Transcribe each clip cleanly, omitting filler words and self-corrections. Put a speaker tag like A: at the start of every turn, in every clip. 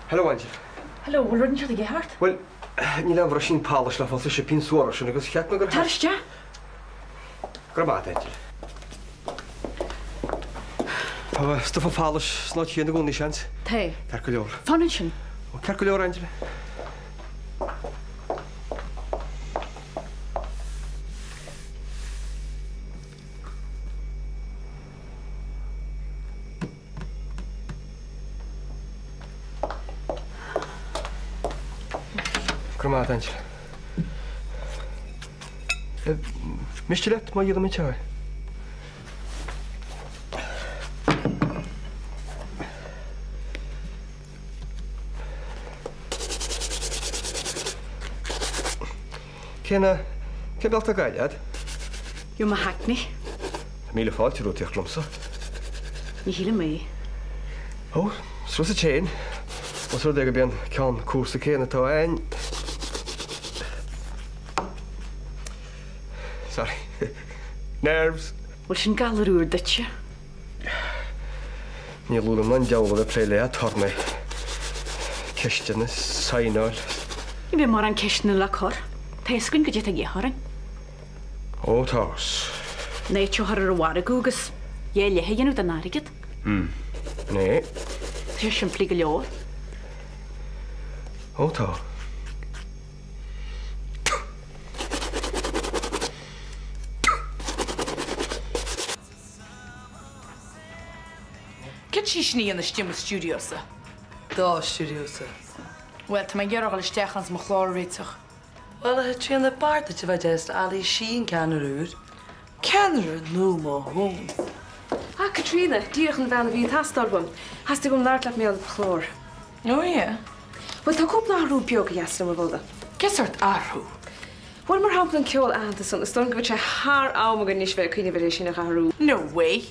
A: Hello, Angel.
B: Hello, will run you the heart?
A: Well, Nila Vrashin Polish la falsa pin suara, and I guess Cat Magar.
B: Tarshja?
A: Grabat, Angel. Stuff of Polish, not here in the Gundy chance.
B: Hey.
A: Calculor.
B: Foundation.
A: Calculor, Angel. Gramat, Angel. Mistilet, ma yedem içer. Ken belta gailiad?
B: You're my hackney.
A: Mille falt rot ich klomsa.
B: Ni hile me.
A: Oh, so a chain. Was soll der bien kan kurse kenne ta ein. Sorry. Nerves.
B: Wel sy'n galw rwy'r dytio?
A: Ni lwyd ymlaen diawl o pleile a torne. Cestiwn y sainol.
B: Ni fe mor an cestion y lacor. Tesgyn gyda tag i horan.
A: O, tos.
B: Neu tio har yr war y gwgys. Ie, le hei enw da narigyd.
A: Ne.
B: Tio sy'n plig y lio.
A: O, to.
C: Kitsishni in the stim studios.
D: Da studios.
C: Well, to my girl is stechans mo chlor reitach.
D: Well, het in the part that you just Ali Sheen Canarud.
C: Canarud no mo home.
E: Ah, Katrina, dierchen van wie het hastalbum. Hast du naar laat me op chlor?
C: Oh yeah.
E: Wel, ta koop na roep joke jasne me wilde.
C: Kesart arhu.
E: Wel, maar hap dan kjol aan te son. Ston gwtje haar aume gnish wel kun je wel eens in haru.
C: No way.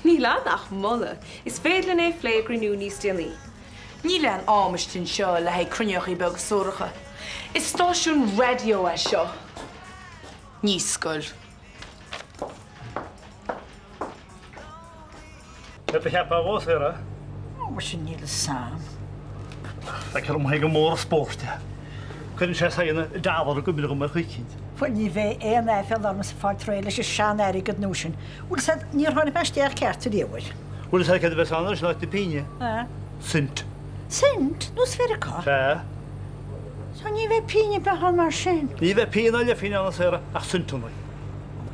E: Nila nach molle. Is vedlen e flagrant nu ni stilly.
C: Nilan armistin show la hay crunyochi bog sorge. Is station radio a show. Ni skol.
F: Heb je bij was hè?
G: Was je niet samen?
F: Ik heb hem heel mooi sport. Kunnen ze zeggen daar wat ik op de maar goed.
G: Van die wij en hij veel dan met factorele schaan eigenlijk het notion. Hoe zit niet gewoon een sterk kaart te doen?
F: Hoe is het dat we anders naar de pinje? Sint.
G: Sint? Nu is weer kaart.
F: Ja.
G: Zo niet wij pinje bij haar machine.
F: Niet wij pinje al je pinje aan zeggen. Ach sint toen.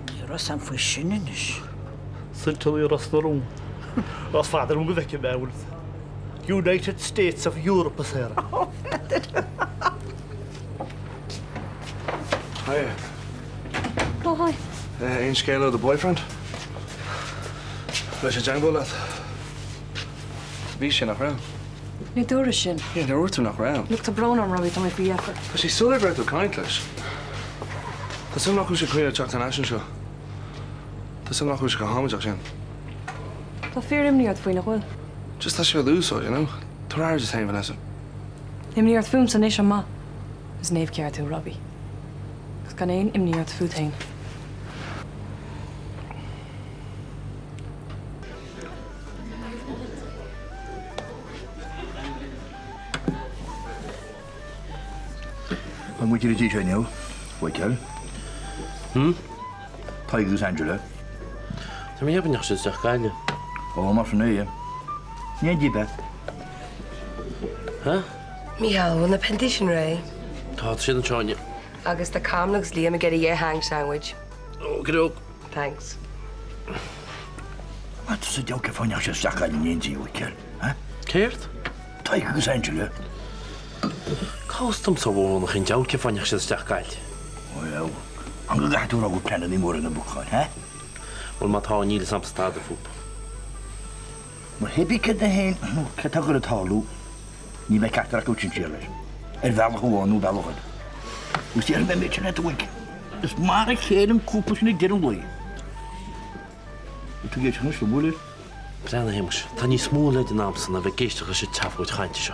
G: Je was aan voor zinnen dus.
F: Sint toen je restaurant. Als vader omgewekt bij ons. United States of Europe zeggen.
H: Hiya.
E: Oh, hi.
H: Ain't scale of the boyfriend? Where's your jangle lad? Wie she knock around?
E: Nu Dorishin.
H: Yeah, they're worth to knock around.
E: Look to brown on Robbie to my free effort.
H: But she's still ever out of kindness. There's some knock who's a career Jack National show. There's some knock who's a homage action.
E: Dat fear him niet voor nog wel.
H: Just as she'll lose, so, you know. Torrar is time, Vanessa.
E: Hem niet film zijn is ma. Is neef keer to Robbie. Ik kan één hem niet uit voet heen.
I: Wat moet je de t-shirt nou? Weet je wel? Tigers Angela.
J: Ze hebben je nog zo'n zeg kijken.
I: Oh, maar van nu, hè? Niet die bed.
J: Huh?
D: Michal, when the pendition ray.
J: Dat zit een choonje.
D: Agus the camlux Liam get a ye hang sandwich.
J: Oké ook.
D: Thanks.
I: Wat is het ook van je zak aan je inzien, weet je wel?
J: Keert?
I: Tigers Angela.
J: Kost zo gewoon nog een joutje van je zeg kijken.
I: Oh ja, aan de dag door ook kennen die morgen een boek gaan, hè?
J: Wel maar hou niet eens op staat de voet.
I: Maar heb ik het heen? Ik heb het halen. Niet bij kachter ook in chillen. En wel gewoon nu wel goed. Moest je er een beetje net doen. Dus maar ik geen koepels niet dit doen. Toen je het gewoon moeilijk.
J: Zijn er helemaal. Dan niet smoelen de naam zijn. We kiezen als je tafel uit gaantje zo.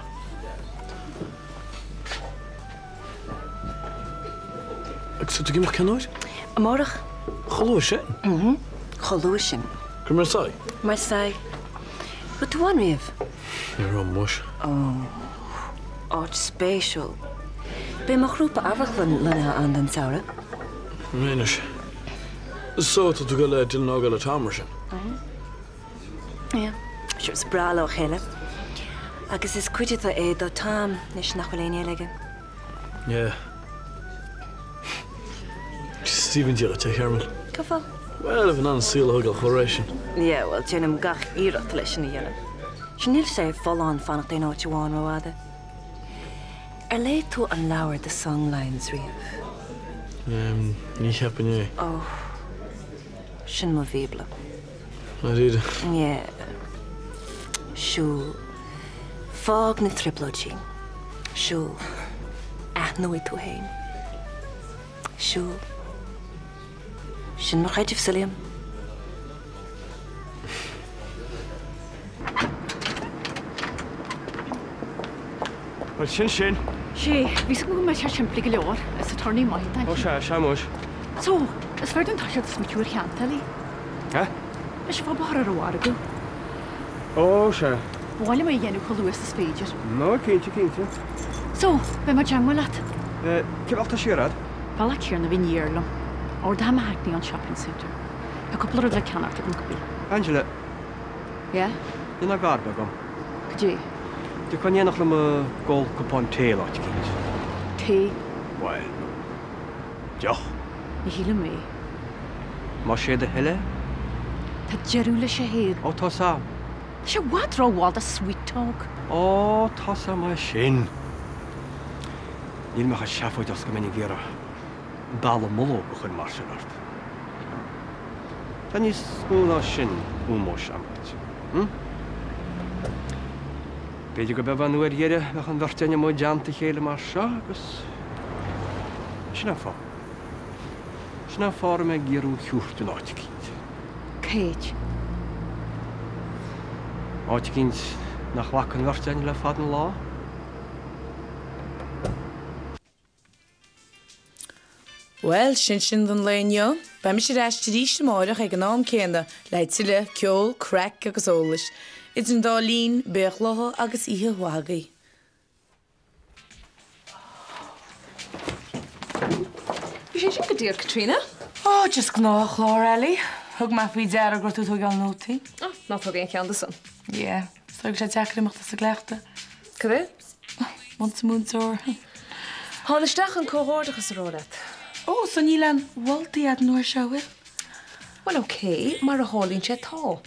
J: Ik zit er nog geen nooit.
E: Morgen.
J: Geloosje.
E: Geloosje.
J: Kom maar zei.
E: Maar zei. Wat doen we?
H: You're on mush.
E: Áit spéisiúil. Bé mar grúpa abhachlan lena an den saoire?
H: Ménis. Sóta tú go le dil ná go le támar sin.
E: Ja, siúr sprála ó chéile. Agus is cuideata é dó tám nis nach bhfuil éine leige.
H: Yeah. Stephen Gillett, te Herman.
E: Cafa?
H: Well, if an unseel hug al choration.
E: Yeah, well, tjennum gach írat leis na dhéile. Sinil sé fallán fannacht é náit bháin roáda. Le tú an leabhar de songlines riamh.
H: Ní cheapan é.
E: Oh, sin má bhíbla.
H: Na díide.
E: Yeah. Siúl. Fág na triplóidí. Siúl. Aithnaí tú hain. Siúl. Sin mar chaidirh sa liam.
A: Well, sin.
B: sé, bhí go me se siimplí go leor is a tornaí maitain.
A: Ó se muis.
B: So, is fear an taisiad is mitúir cheantalí.
A: Ha?
B: Is fá bar ar bhhar go.
A: Ó se.
B: Bháile mé dhéanú choúas is féidir.
A: No, cínte.
B: So, be mar deanghil leat?
A: Ceálta siarad?
B: Balla céar na bhín dhéarlam. Or dá haicní an shopping centre. A couple le ceanart an gobil.
A: Angela.
B: Yeah?
A: Duna garba gom.
B: Gdí?
A: Du kan nach le ggóil gopáin té áit cínt.
B: Té?
A: Well. Deoch.
B: Ní híle mé.
A: Má sé de heile?
B: Tá dearú le sé héad.
A: Ó tá sam.
B: Se bhádrá bháil a sweet talk.
A: Ó tá sam mai sin. Níl me a seafoid os go minic ggéara. Balla muló go chun mar sin ort. Tá níos scúil sin úmó samit. Beidir go beh an nuair dhéire nach an bharteine mó deanta chéile mar seo agus sinna fá. Sinna fá me ggéarú chiúchtú áit cínt.
B: Céit?
A: Áit cínt nach bhacan bharteine le fad an lá?
C: Well, sin don léineo, ba mi sé reiste ríiste máireach ag an nám céanda, leid siile, ceol, crack agus ólis. It's an dá lín, béchlotha agus ihe huagaí.
E: Bhí sé sin go dtír, Katrina?
C: Oh, just gnách lár Ellie. Thug me faoi dear a grotú thug an nótaí.
E: Ná thug éon cean san.
C: Yeah, strug sé teachrimachta sa gleachta.
E: Cadé?
C: Mont sa múntóir.
E: Hánisteach an cóhordachas rólat.
C: Oh, so níl an bhiltaí ad nuair seoir?
E: Well, oké, mar a hálín sé tá.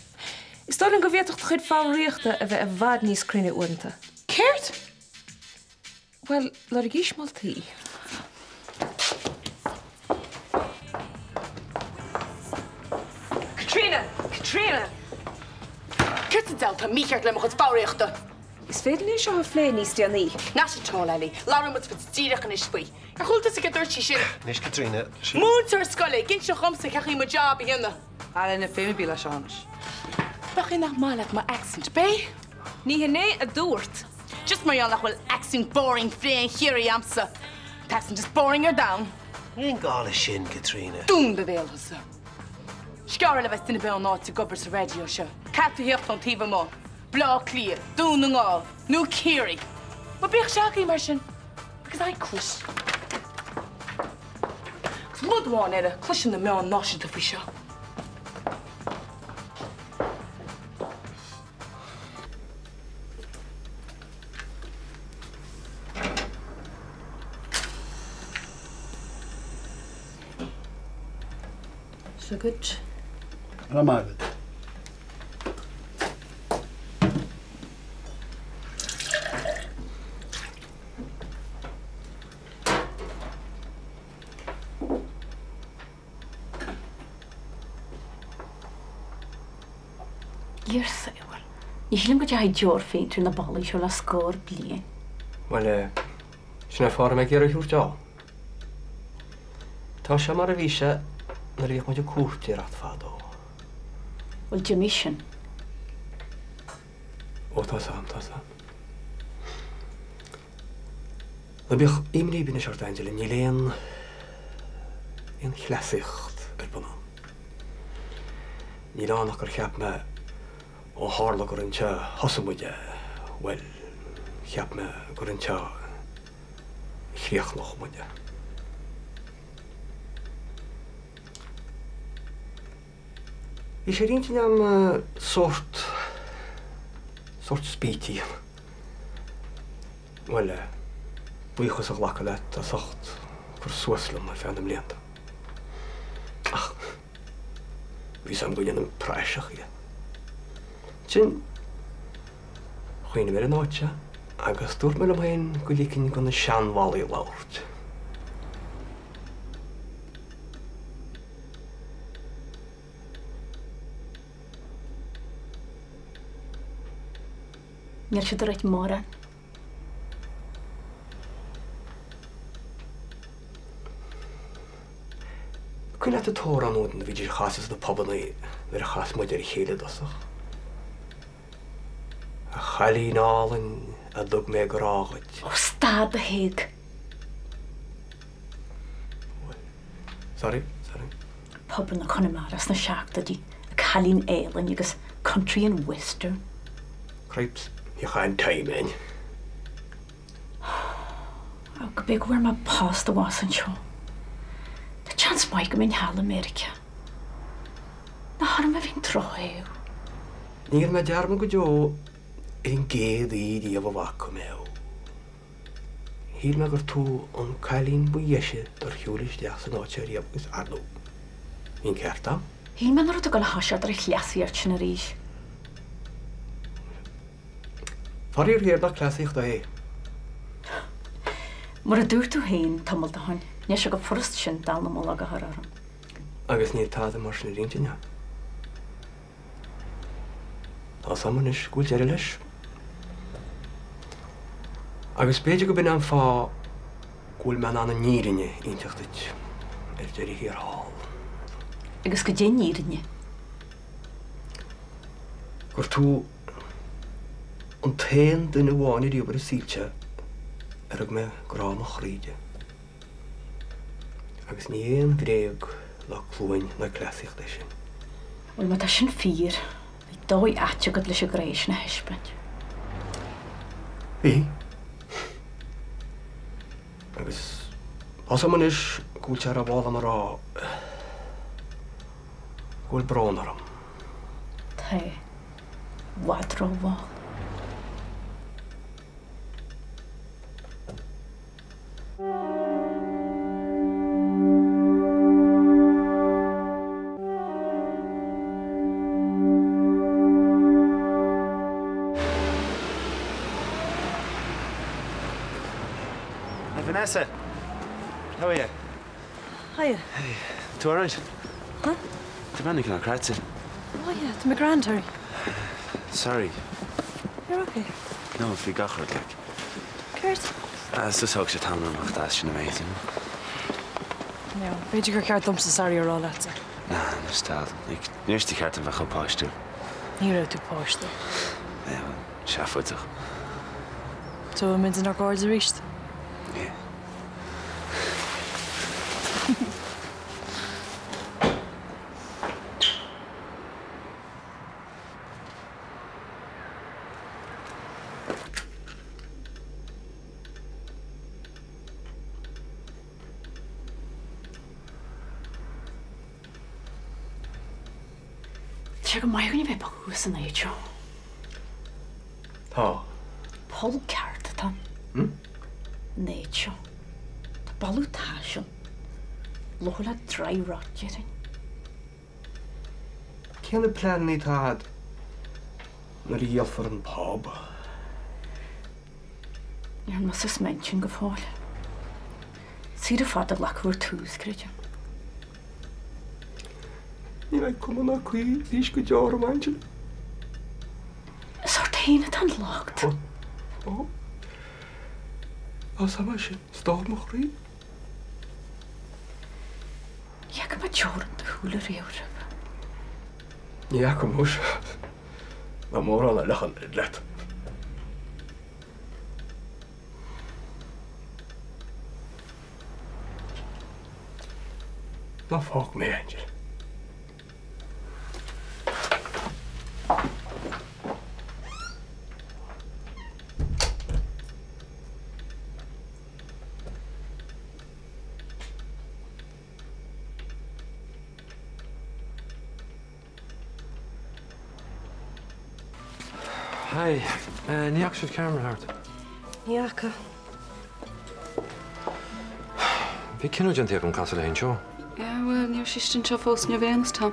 E: Is stáilin go bhéach chud fáíochta a bheith a bhd níos crinne uanta.
C: Céirt?
E: Well, le a gís maltaí.
C: Katrina! Ceirt a delta mícheart le mo chud fáíochta.
E: Is féidir ní seo a phlé níos déanaí.
C: Na sé tá Ellie, lára mu fit tíireach an is faoi. Ar chuilta sa go dúirtí sin.
K: Nis Katrina.
C: Múntar scola, gin se chumsa cechaí mo job i hinna.
D: Ala na féimi bíla seánis.
C: Bach nach máach má accent, bé?
E: Ní hinné a dúirt.
C: Just mar nach bhfuil accent boring fréin chéirí amsa. Accent is boring or down.
K: Níon gála sin, Katrina.
C: Dún de bhéalasa. Scear le bheith duine be an áit sa gobar sa radio seo. Catú heocht an tíomh má. Blá clia, dún na ngáil, nó céirí. Ma bích seachaí mar sin. Because I clús. Cos mudháin ar a cluisin na meán náisiúnta faoi seo.
E: So good.
I: Ramagad.
B: Iar saoil. Ní sílim go deid deor féintir na ballaí seo le scór blian.
A: Well, sinna fá me ggéar a hiúrteá. Tá se mar a bhíse na rioch muide cuairtí rat fádó.
B: Well, Jimmy sin.
A: Ó tá sam. Le bích imní bína seart Angela ní léon on chleasicht ar banán. Ní lánach gur cheap me ó hála gur an te hosamúide Wel, heb me gwrantio chriach noch mwyd. Is er eentje am soort spiti. Wel, bwych os o'ch lacalet a socht voor Switzerland maar fan am leand. Ach, wie sam gwyn yn praesach ie. Tyn, chwyn yn nocha, agos dwrt mewn am hyn gwylicyn gwn y sian wal i lawrt.
B: Níl si reit móra.
A: Cwyn at y tor an oedden fi di'r chas ys y pobl ni fyr y chas mwyd ar i cheile dosach. A chali nal yn a ddwg me gyragod.
B: O stad y heg.
A: Sorry.
B: Pobl na Connemara na siach dydi. Y calin eilen ygys country and western.
A: Cripes, je gaat time in.
B: O gybig wyr ma post y was yn sio. The chance mai gym yn hal America. Na har ma fi'n troi.
A: Ni'r ma diar ma gwydio yn gedd i efo fac o mew. Hyd ma gwrtw o'n cael un bwy eisiau dyr hiwlis diach sy'n ocher i abgys arnw. Fi'n certa?
B: Hyd ma'n rhaid o gael hasiad ar eich liasu ar chyn yr eich.
A: Far i'r hir da clas eich da e?
B: Mor y dŵr tŵ hyn tomol da hwn. Nes o go ffwrst sy'n dal na molag a har ar hwn.
A: Agus ni'r tad y mors yn yr un tyn ia. Os am yn ys gwyl jer leis. Agus beidio go byn am ffa gwyl man an y nir yn un tych dyd. Jer i hir hal.
B: Agus go dyn nir yn
A: Gwrtw ond ten dyn y wan i diwbr y silcha er ag me gran o'ch rydja. Agus ni ein greg la clwyn na clasich desyn.
B: Wel mae da sy'n ffyr. Mae doi atio gyd lys y greis na hesbryd.
A: Fi? Agus os am yn ys gwyl siar a bol am ar o gwyl bron ar am.
B: Te, wadro wal.
J: Vanessa, how are you?
D: Hiya.
J: Hey, you alright?
D: Huh?
J: The man can cry.
D: Oh yeah, it's my grand, Harry.
J: Sorry.
D: You're okay.
J: No, if you got hurt, like.
D: Kurt?
J: It's just how your town and all that's amazing.
D: No, beidir gur ceart domsa sarí ar rála.
J: Nah, no style. Like, near's the cart of a cup posh too.
D: Ní ra tú páiste.
J: Yeah, well, shafootach.
D: So mynd yn ar gord a ríist?
J: Yeah.
B: Siag o mai gwni fe bwys yn eich o.
A: Ha?
B: Pol cart tan. Neich o. Balw tasio. Lohla dry roger yn.
A: Cyn y plan ni tad na'r i alfar yn pob.
B: Ia'n mas ys mention gyffol. Sydd y ffad y lacwr tŵs, credio.
A: Ni rai cwmwn a cwi ddys gwydior o manchyn.
B: Sort ein y tan logt.
A: O. Os am eisiau, stod mwch rhi.
B: Iag yma jor yn dy hwyl yr Ewrop.
A: Ni ac o mwys. Mae mor o'n alach yn edlet. Na ffog me, Angel.
J: Hey, níach siad camera hart.
E: Níacha.
J: Bhí cinú gentíag an casa leon seo.
L: Well, níor sistin seo fós ní bhéanas tá.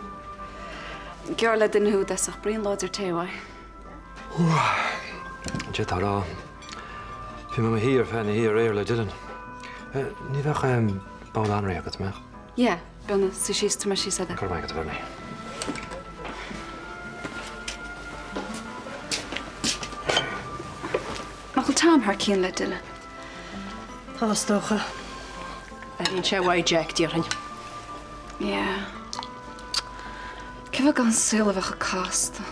L: Gear le den hú deach bríon láidir téhhaid.
J: Dé tá rá. Bhí me híar fena híar éir le dian. Ní bheith báil anraí agat meach.
L: Yeah, bena sa sísta mar sí sada.
J: Gur maigat bhena.
L: Mach tám haar cían le duine.
E: Tástocha. Bhíonn sé bhaid Jack díorthain.
L: Yeah. Cibh gan súla bheitcha cásta.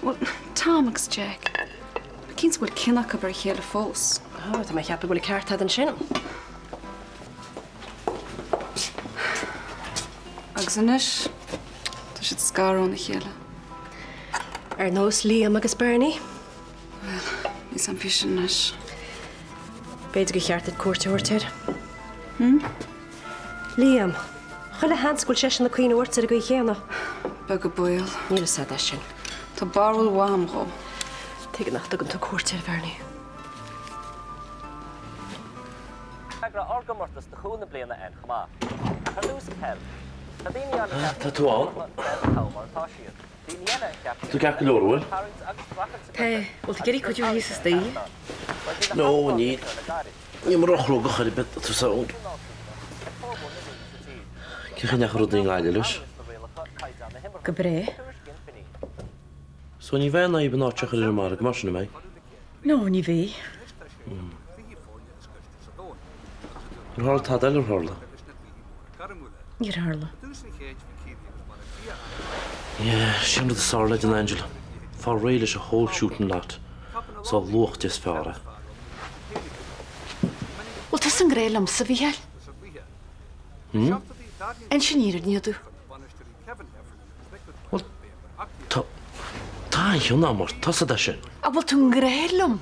L: Well, tám agus Jack. Cíns bhfuil cinach bar chéile fós.
E: Tá mé cheappa bhfuil ceart an sin.
L: Agus inis, tá siad scarón na chéile.
E: Nós Liam agus Bernie?
L: Well, is an fi sin inis.
E: Beidir go cheartad cuairteúirteir. Liam, chuile hanscoil sé na cuioine uirtar a go chéanna.
L: Be go buil.
E: Níl sa sin.
L: Tá barhfuil bháim go.
E: Tuige nach tugann tá cuairteir Bernie.
M: Agra orgamortas de chúna bliana an chumá. A lús pel.
J: Tá tú an? Tú ceach go leorhfuil?
E: Bhil geirí chuidir híos is daí?
J: No, ní. Ní mar ochrú go chuir bit tú saún. Cichan nach rud ní gáile leis?
E: Go bré?
J: So ní bheith na iban áteach ar mar go mar sinna mé?
E: No, ní bhí.
J: An háil tá eile hála?
E: Níor hála.
J: Sin a sála an Angela. Fá réile a whole shooting lot. Sá lucht is fearra.
B: Wel, tas yn greil am sa fi hel. En sinír ní dú.
J: Wel, tá hiwn amor, tas a da sin.
B: A wel, tún greil am.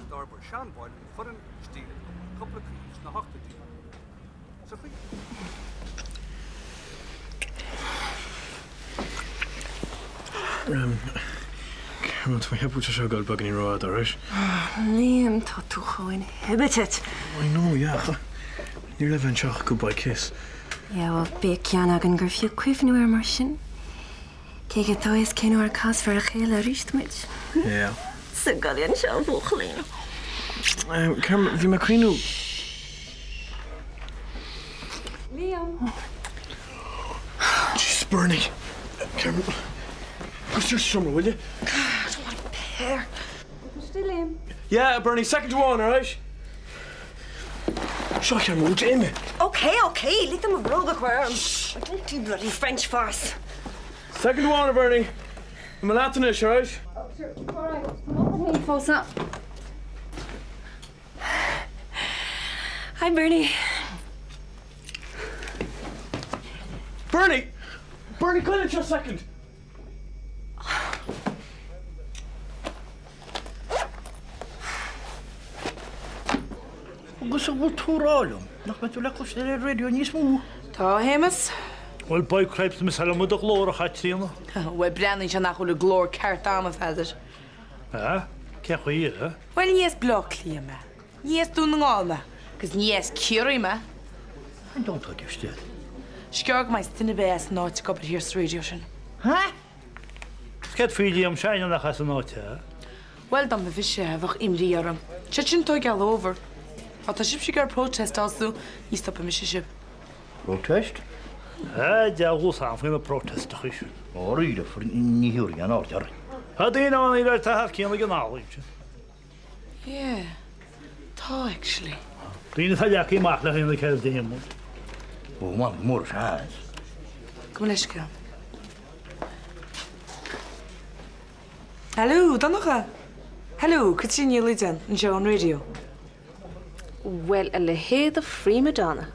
N: Want we hebben het zo goed bakken in rood, hoor.
E: Liam, tá tú cháin hebit.
N: I know, ja. Hier leven een chach goodbye kiss.
E: Ja, wel, be ceanna an gur fiú cuimhnú ar mar sin. Cé tá is cinú ar cas fer a chéile ríistmuid.
N: Ja.
E: Sa galíonn se an bhuachalín.
N: Carmen, bhí me cuinú...
L: Liam.
N: Jeez, Bernie. Carmen, what's your summer, will you?
E: I don't want to pair.
L: Still Liam.
N: Yeah, Bernie, second to one, all right? Sure, Carmen, what's in me?
E: Okay, leave them a rogue aquarium. Don't do bloody French farce.
N: Second to one, Bernie. I'm a Latinish, all right?
L: Oh, sure, all right. Come on, hey, folks, up.
E: Hi, Bernie.
N: Bernie! Bernie, come in just a second.
I: Gusto mo túrálum. Nakmatulakos na radio nismo.
C: Tá hémas?
F: Well, boy crepes me salam mo do glór a chatrína.
C: Well, brenn se nach chuil glór ceart am feidir.
F: Ce chuí,
C: Well, níos bloch lí me. Níos dún ngáme, gus níos curí me.
I: An don't talk your still.
C: Sceag mai stinna bes náit go hir radio sin.
I: Ha?
F: Sket fílí am seine nach as an áte.
C: Well, dan me fi sé bfach imríarm. Se sin tó gal over. A tá sib si gur protest asú ní stop me sib.
I: Protest?
F: De hús an fo protest chuis.
I: Áíide for níúí an átear.
F: Ha dé an í le tá cíanna gan nálaide.
C: Yeah, tá actually.
F: Dína tá leachí maach le chéna ceil déimú.
I: Ó man mór sáas.
C: Go leis go. Hello, dan nog Hello, could you nearly done on radio?
E: Well, a le héad a free Madonna.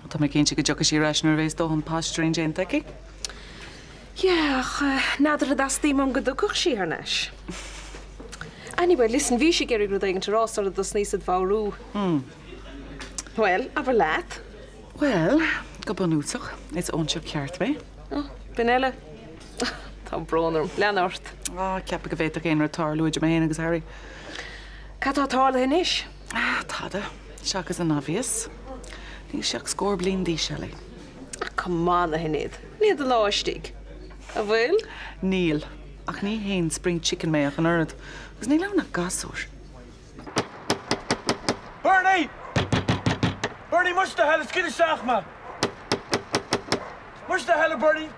C: Tá mé cén si go jogus sí raisnar rééis dó an pastorin Jane Taki?
E: Yeah, nadidir a dastíim am go dúcach sí ar neis. Anyway, listen, bhí sé géir go daginn rás ar a dos níos bhárú. Well, aber leat.
C: Well, go banúsach, it's onseo ceart mé.
E: Ben eile. Tá brónarm, Leonard.
C: Ceappa go bhéach éonar tá luid mé héana agus Harry.
E: Catá tála hin is?
C: Táda, seachas an obvious. Ní seach scór blin dí se le.
E: Cummána hinnéad. Níad a láistigh. A bhfuil?
C: Níl, ach ní héon spring chicken méach an ard. Agus ní lena gasúir.
N: Bernie! Bernie, much the hell is gonna saach ma? Much the hell, Bernie?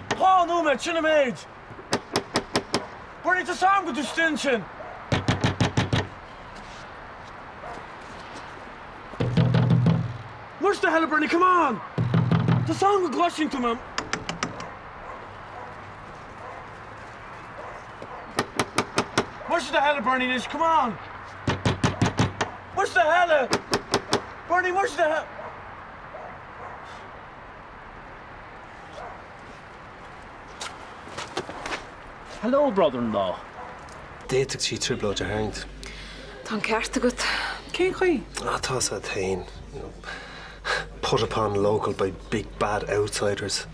N: Call no man, chin maid. Bernie, the song with the stinchen. Much the hell, Bernie, come on! The song with Washington, man. Much the hell, Bernie, this, come on! Much the hell! Bernie, much the hell! Hello, brother-in-law.
K: Déiteach sí triblo de haint.
E: Tá ceart agat.
C: Cén chuí?
K: Tá a tain. Put upon local by big bad outsiders.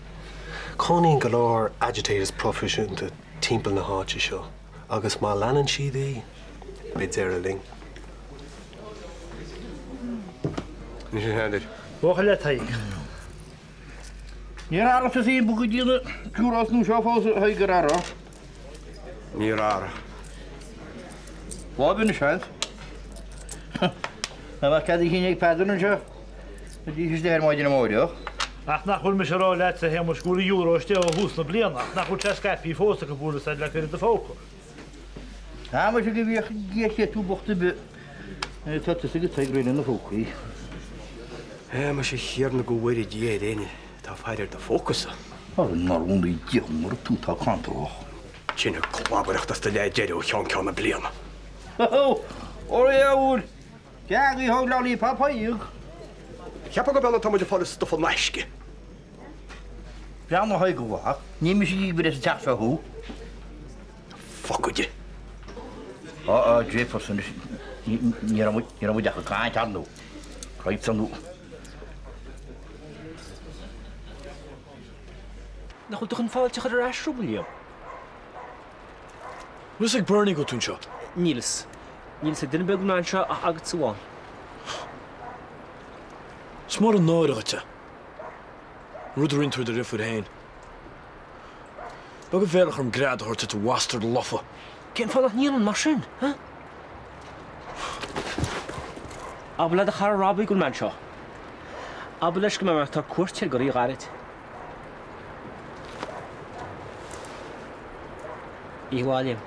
K: Conín galore agitators proficient to timple na háte seo. Agus má leanan siad í, bid ar a ling.
A: Ní sé heidir.
F: Bócha le taig.
I: Níor arach is éon bucha díana cúrás nú seo fása haigar ara.
A: Ní rara.
I: Bhábin na seint. Na bha cad híine ag pedan an seo. Na dí is déir máid in móideach.
F: Ach nach chuil me se rá leit a he mar scúla euro ste a hús na blianach. Nach chuil te scaipí fósta go búla said le chuir de fóca.
I: Tá mar se go bhíoch géché tú bochta be. Tá sa go teag réile na fócaí.
A: Mar sé chéar na go bhfuir dé déine tá feidir de fócusa.
I: Ar an marúna í diomar tú tá cantóch.
A: Sinna clábaireachtas de le déidir ó chean ceanna bliana.
I: Ó éúr, ceagaí thug leí papaíoch.
A: Ceappa go bena tá muidir fáil stofa meisce.
I: Bean na haig go bhach, ní mi sí bud is teach a hú.
A: Focuide.
I: Jefferson ní am deach a cáint anú. Caid sanú.
N: Na chuil tuchan fáilte chuir eisrú William.
H: Wys ag Bernie go tún seo?
N: Níls. Níls a dyn beg gwna'n sio agad sywan.
H: Smór an náir agate. Rud ar intuir de rifud hain. Bag a bhealach am grad a horta to wastar de loffa.
N: Cén fáileach níl an mar sin, ha? Abla a char rabbi gwna'n sio. Abla ysg yma ta cwrtil gori i garid. I William.